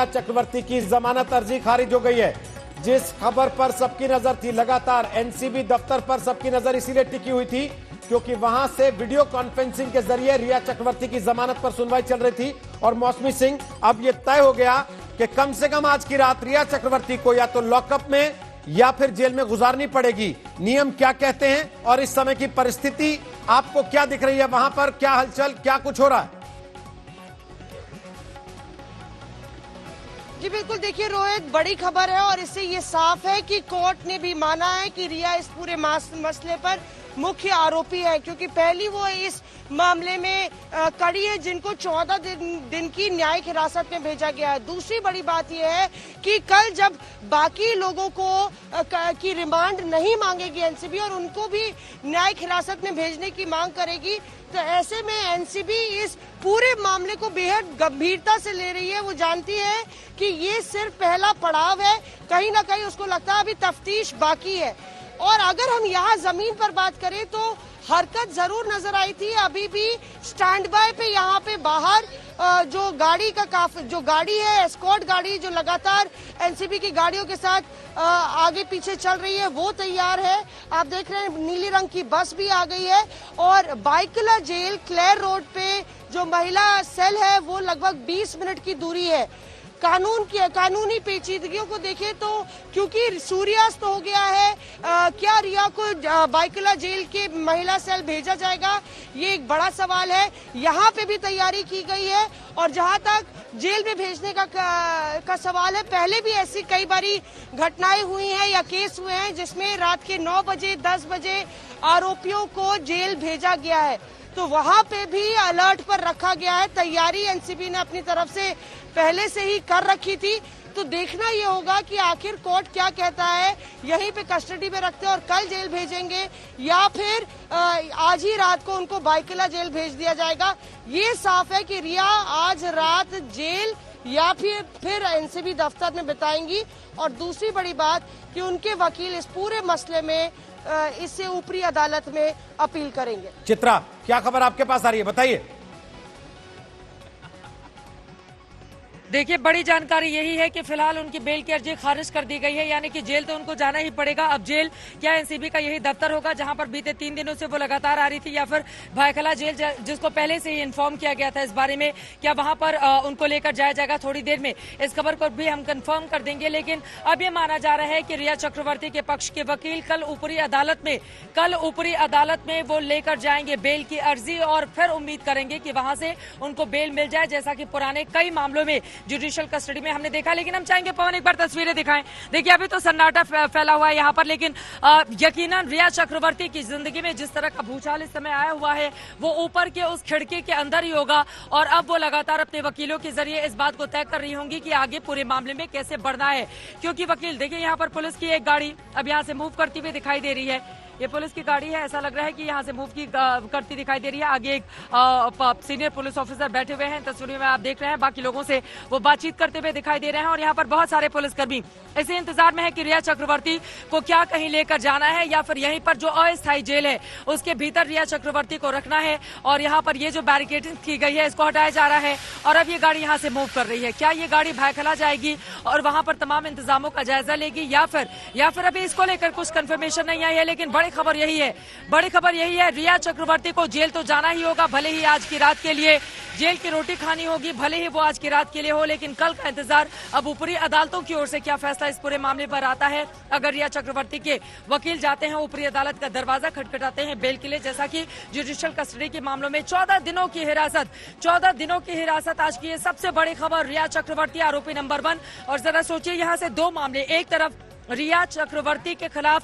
रिया चक्रवर्ती की जमानत अर्जी खारिज हो गई है। जिस खबर पर सबकी नजर थी, लगातार एनसीबी दफ्तर पर सबकी नजर इसीलिए टिकी हुई थी क्योंकि वहां से वीडियो कॉन्फ्रेंसिंग के जरिए रिया चक्रवर्ती की जमानत पर सुनवाई चल रही थी। और मौसमी सिंह, अब यह तय हो गया कि कम से कम आज की रात रिया चक्रवर्ती को या तो लॉकअप में या फिर जेल में गुजारनी पड़ेगी। नियम क्या कहते हैं और इस समय की परिस्थिति आपको क्या दिख रही है? वहां पर क्या हलचल, क्या कुछ हो रहा है? जी बिल्कुल, देखिए रोहित, बड़ी खबर है और इससे ये साफ है कि कोर्ट ने भी माना है कि रिया इस पूरे मसले पर मुख्य आरोपी है, क्योंकि पहली वो इस मामले में कड़ी है जिनको 14 दिन की न्यायिक हिरासत में भेजा गया है। दूसरी बड़ी बात यह है कि कल जब बाकी लोगों को की रिमांड नहीं मांगेगी एनसीबी और उनको भी न्यायिक हिरासत में भेजने की मांग करेगी, तो ऐसे में एनसीबी इस पूरे मामले को बेहद गंभीरता से ले रही है। वो जानती है कि ये सिर्फ पहला पड़ाव है, कहीं ना कहीं उसको लगता है अभी तफ्तीश बाकी है। और अगर हम यहाँ जमीन पर बात करें तो हरकत जरूर नजर आई थी। अभी भी स्टैंड बाय पे यहाँ पे बाहर जो गाड़ी है, एस्कॉर्ट गाड़ी जो लगातार एनसीबी की गाड़ियों के साथ आगे पीछे चल रही है, वो तैयार है। आप देख रहे हैं नीली रंग की बस भी आ गई है और बाइकला जेल क्लेयर रोड पे जो महिला सेल है वो लगभग 20 मिनट की दूरी है। कानूनी पेचीदगियों को देखें तो क्योंकि सूर्यास्त हो गया है, क्या रिया को बाइकला जेल के महिला सेल भेजा जाएगा, ये एक बड़ा सवाल है। यहाँ पे भी तैयारी की गई है और जहाँ तक जेल में भेजने का सवाल है, पहले भी ऐसी कई बारी घटनाएं हुई हैं या केस हुए हैं जिसमें रात के 9 बजे 10 बजे आरोपियों को जेल भेजा गया है, तो वहां पे भी अलर्ट पर रखा गया है। तैयारी एनसीबी ने अपनी तरफ से पहले से ही कर रखी थी, तो देखना ये होगा कि आखिर कोर्ट क्या कहता है, यहीं पे कस्टडी में रखते और कल जेल भेजेंगे या फिर आज ही रात को उनको बाइकला जेल भेज दिया जाएगा। ये साफ है कि रिया आज रात जेल या फिर एनसीबी दफ्तर में बिताएंगी। और दूसरी बड़ी बात कि उनके वकील इस पूरे मसले में इससे ऊपरी अदालत में अपील करेंगे। चित्रा, क्या खबर आपके पास आ रही है, बताइए। देखिए, बड़ी जानकारी यही है कि फिलहाल उनकी बेल की अर्जी खारिज कर दी गई है, यानी कि जेल तो उनको जाना ही पड़ेगा। अब जेल क्या एनसीबी का यही दफ्तर होगा जहां पर बीते 3 दिनों से वो लगातार आ रही थी, या फिर भायखला जेल जिसको पहले से ही इन्फॉर्म किया गया था इस बारे में, क्या वहां पर उनको लेकर जाया जाएगा? थोड़ी देर में इस खबर को भी हम कंफर्म कर देंगे। लेकिन अब ये माना जा रहा है कि रिया चक्रवर्ती के पक्ष के वकील कल ऊपरी अदालत में वो लेकर जाएंगे बेल की अर्जी और फिर उम्मीद करेंगे कि वहां से उनको बेल मिल जाए, जैसा कि पुराने कई मामलों में जुडिशियल कस्टडी में हमने देखा। लेकिन हम चाहेंगे पवन एक बार तस्वीरें दिखाएं। देखिए, अभी तो सन्नाटा फैला हुआ है यहाँ पर, लेकिन यकीनन रिया चक्रवर्ती की जिंदगी में जिस तरह का भूचाल इस समय आया हुआ है वो ऊपर के उस खिड़की के अंदर ही होगा। और अब वो लगातार अपने वकीलों के जरिए इस बात को तय कर रही होंगी कि आगे पूरे मामले में कैसे बढ़ना है, क्योंकि वकील देखिए यहाँ पर पुलिस की एक गाड़ी अब यहाँ से मूव करती हुई दिखाई दे रही है। ये पुलिस की गाड़ी है, ऐसा लग रहा है कि यहाँ से मूव करती दिखाई दे रही है। आगे एक सीनियर पुलिस ऑफिसर बैठे हुए हैं, तस्वीर में आप देख रहे हैं। बाकी लोगों से वो बातचीत करते हुए दिखाई दे रहे हैं और यहाँ पर बहुत सारे पुलिसकर्मी इसी इंतजार में है कि रिया चक्रवर्ती को क्या कहीं लेकर जाना है या फिर यहीं पर जो अस्थायी जेल है उसके भीतर रिया चक्रवर्ती को रखना है। और यहाँ पर ये जो बैरिकेडिंग की गई है इसको हटाया जा रहा है और अब ये गाड़ी यहाँ से मूव कर रही है। क्या ये गाड़ी भायखला जाएगी और वहां पर तमाम इंतजामों का जायजा लेगी या फिर अभी इसको लेकर कुछ कंफर्मेशन नहीं आई है। लेकिन बड़ी खबर यही है, रिया चक्रवर्ती को जेल तो जाना ही होगा, भले ही आज की रात के लिए जेल की रोटी खानी होगी, भले ही वो आज की रात के लिए हो। लेकिन कल का इंतजार अब ऊपरी अदालतों की ओर से क्या फैसला इस पूरे मामले पर आता है। अगर रिया चक्रवर्ती के वकील जाते हैं ऊपरी अदालत का दरवाजा खटखटाते हैं बेल के लिए, जैसा कि जुडिशियल कस्टडी के मामलों में 14 दिनों की हिरासत आज की ये सबसे बड़ी खबर। रिया चक्रवर्ती आरोपी नंबर 1। और जरा सोचिए यहाँ से 2 मामले, एक तरफ रिया चक्रवर्ती के खिलाफ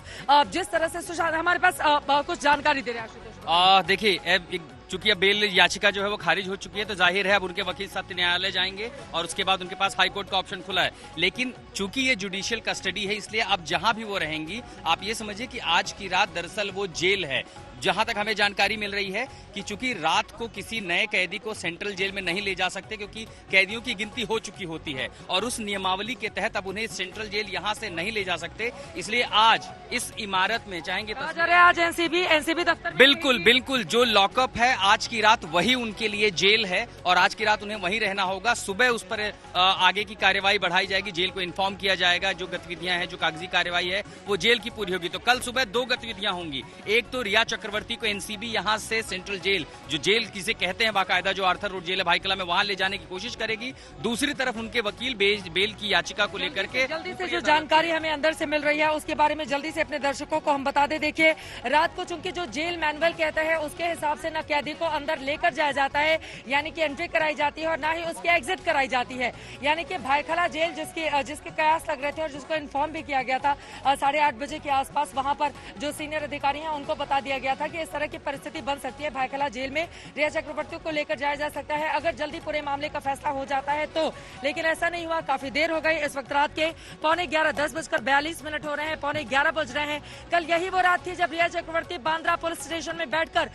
जिस तरह से सुशांत हमारे पास कुछ जानकारी दे रहे हैं। देखिए, चूंकि अब बेल याचिका जो है वो खारिज हो चुकी है, तो जाहिर है अब उनके वकील सत्य न्यायालय जाएंगे और उसके बाद उनके पास हाईकोर्ट का ऑप्शन खुला है। लेकिन चूंकि ये जुडिशियल कस्टडी है, इसलिए अब जहां भी वो रहेंगी, आप ये समझिए कि आज की रात दरअसल वो जेल है। जहां तक हमें जानकारी मिल रही है कि चूंकि रात को किसी नए कैदी को सेंट्रल जेल में नहीं ले जा सकते क्योंकि कैदियों की गिनती हो चुकी होती है और उस नियमावली के तहत अब उन्हें सेंट्रल जेल यहां से नहीं ले जा सकते, इसलिए आज इस इमारत में चाहेंगे आज एनसीबी दफ्तर बिल्कुल जो लॉकअप है आज की रात वही उनके लिए जेल है और आज की रात उन्हें वहीं रहना होगा। सुबह उस पर आगे की कार्यवाही बढ़ाई जाएगी, जेल को इन्फॉर्म किया जाएगा, जो गतिविधियां हैं, जो कागजी कार्यवाही है वो जेल की पूरी होगी। तो कल सुबह 2 गतिविधियां होंगी, एक तो रिया चक्रवर्ती को एनसीबी यहां से सेंट्रल जेल, जो जेल किसे कहते हैं बाकायदा, जो आर्थर रोड जेल है भाईकला में, वहां ले जाने की कोशिश करेगी। दूसरी तरफ उनके वकील बेल की याचिका को लेकर के जल्दी से जो जानकारी हमें अंदर से मिल रही है उसके बारे में जल्दी से अपने दर्शकों को हम बता दें। देखिए, रात को चूंकि जो जेल मैनुअल कहता है उसके हिसाब से न कैदी को अंदर लेकर जाया जाता है, यानी कि एंट्री कराई जाती है और ना ही उसकी एग्जिट कराई जाती है। यानी कि भाईखला जेल जिसके कयास लग रहे थे और जिसको इन्फॉर्म भी किया गया था 8:30 बजे के आसपास, वहां पर जो सीनियर अधिकारी हैं उनको बता दिया गया था कि इस तरह की परिस्थिति बन सकती है, भाईखला जेल में रिया चक्रवर्ती को लेकर जाया जा सकता है अगर जल्दी पूरे मामले का फैसला हो जाता है तो। लेकिन ऐसा नहीं हुआ, काफी देर हो गई। इस वक्त रात के 11:15 10:42 हो रहे हैं, 11:15 बज रहे हैं। कल यही वो रात थी जब रिया चक्रवर्ती बांद्रा पुलिस स्टेशन में बैठकर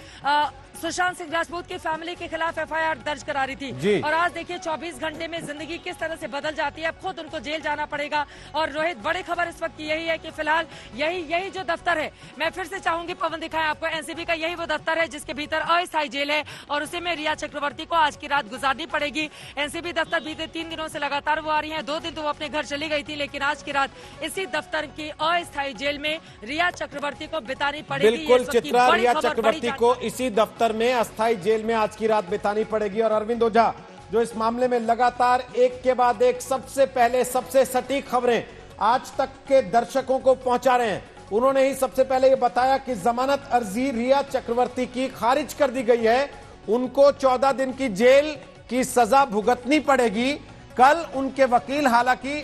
सुशांत सिंह राजपूत की फैमिली के खिलाफ एफआईआर दर्ज करा रही थी। और आज देखिए 24 घंटे में जिंदगी किस तरह से बदल जाती है, अब खुद उनको जेल जाना पड़ेगा। और रोहित, बड़ी खबर इस वक्त यही है कि फिलहाल यही जो दफ्तर है, मैं फिर से चाहूंगी पवन दिखाएं आपको, एनसीबी का यही वो दफ्तर है जिसके भीतर अस्थायी जेल है और उसी में रिया चक्रवर्ती को आज की रात गुजारनी पड़ेगी। एनसीबी दफ्तर बीते 3 दिनों से लगातार वो आ रही है, 2 दिन तो वो अपने घर चली गई थी, लेकिन आज की रात इसी दफ्तर की अस्थायी जेल में रिया चक्रवर्ती को बितानी पड़ेगी। बिल्कुल चित्रा, रिया चक्रवर्ती को इसी दफ्तर में अस्थायी जेल में आज की रात बितानी पड़ेगी। और अरविंद ओझा जो इस मामले में लगातार एक के बाद एक सबसे पहले सबसे सटीक खबरें आज तक के दर्शकों को पहुंचा रहे हैं, उन्होंने ही सबसे पहले ये बताया कि जमानत अर्जी रिया चक्रवर्ती की खारिज कर दी गई है, उनको 14 दिन की जेल की सजा भुगतनी पड़ेगी। कल उनके वकील हालांकि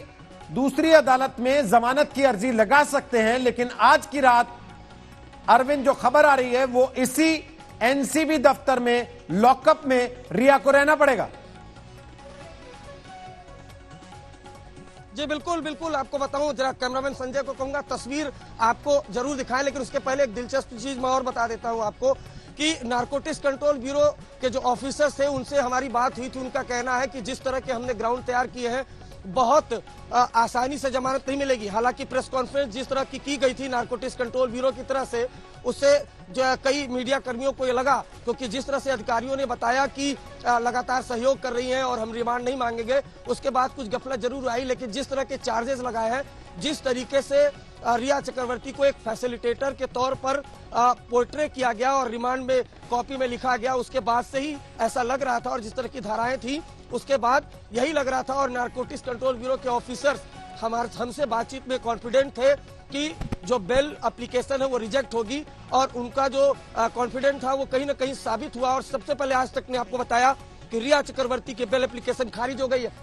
दूसरी अदालत में जमानत की अर्जी लगा सकते हैं, लेकिन आज की रात अरविंद जो खबर आ रही है वो इसी एनसीबी दफ्तर में लॉकअप में रिया को रहना पड़ेगा। जी बिल्कुल आपको बताऊं, जरा कैमरामैन संजय को कहूंगा तस्वीर आपको जरूर दिखाएं, लेकिन उसके पहले एक दिलचस्प चीज मैं और बता देता हूं आपको कि नारकोटिक्स कंट्रोल ब्यूरो के जो ऑफिसर्स थे उनसे हमारी बात हुई थी। उनका कहना है कि जिस तरह के हमने ग्राउंड तैयार किए हैं बहुत आसानी से जमानत नहीं मिलेगी। हालांकि प्रेस कॉन्फ्रेंस जिस तरह की गई थी नारकोटिक्स कंट्रोल ब्यूरो की तरफ से, उससे जो कई मीडिया कर्मियों को ये लगा, क्योंकि जिस तरह से अधिकारियों ने बताया कि लगातार सहयोग कर रही हैं और हम रिमांड नहीं मांगेंगे, उसके बाद कुछ गफलत जरूर आई। लेकिन जिस तरह के चार्जेस लगाए हैं, जिस तरीके से रिया चक्रवर्ती को एक फैसिलिटेटर के तौर पर पोर्ट्रे किया गया और रिमांड में कॉपी में लिखा गया, उसके बाद से ही ऐसा लग रहा था और जिस तरह की धाराएं थी उसके बाद यही लग रहा था। और नारकोटिक्स कंट्रोल ब्यूरो के ऑफिसर्स हमसे बातचीत में कॉन्फिडेंट थे कि जो बेल एप्लीकेशन है वो रिजेक्ट होगी और उनका जो कॉन्फिडेंट था वो कहीं ना कहीं साबित हुआ। और सबसे पहले आज तक ने आपको बताया कि रिया चक्रवर्ती की बेल एप्लीकेशन खारिज हो गई है।